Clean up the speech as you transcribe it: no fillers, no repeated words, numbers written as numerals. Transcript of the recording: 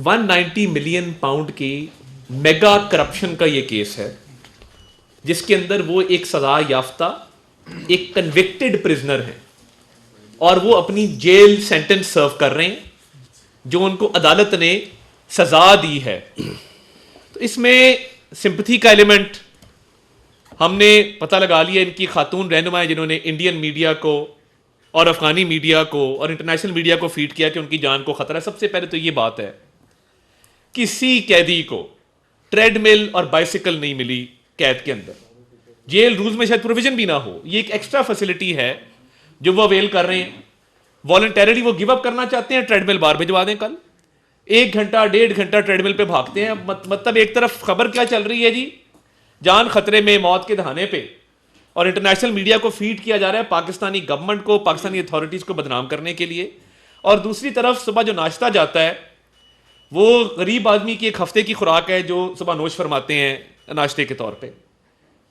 190 million pound की mega corruption का ये केस है, जिसके अंदर वो एक सजा याफ्ता, एक कन्विक्टेड प्रिजनर है और वो अपनी जेल सेंटेंस सर्व कर रहे हैं जो उनको अदालत ने सजा दी है। तो इसमें सिंपथी का एलिमेंट हमने पता लगा लिया। इनकी खातून रहनुमा है जिन्होंने इंडियन मीडिया को और अफगानी मीडिया को और इंटरनेशनल मीडिया को फीड किया कि उनकी जान को खतरा है। सबसे पहले तो ये बात है, किसी कैदी को ट्रेडमिल और बाइसिकल नहीं मिली कैद के अंदर। जेल रूल्स में शायद प्रोविजन भी ना हो, ये एक एक्स्ट्रा फैसिलिटी है जो वो अवेल कर रहे हैं। वॉलंटरली वो गिव अप करना चाहते हैं, ट्रेडमिल बाहर भिजवा दें। कल 1 घंटा 1.5 घंटा ट्रेडमिल पे भागते हैं। मतलब एक तरफ खबर क्या चल रही है जी, जान खतरे में, मौत के दहाने पे, और इंटरनेशनल मीडिया को फीड किया जा रहा है पाकिस्तानी गवर्नमेंट को, पाकिस्तानी अथॉरिटीज को बदनाम करने के लिए। और दूसरी तरफ सुबह जो नाश्ता जाता है वो गरीब आदमी की एक हफ्ते की खुराक है जो सुबह नोश फरमाते हैं नाश्ते के तौर पे।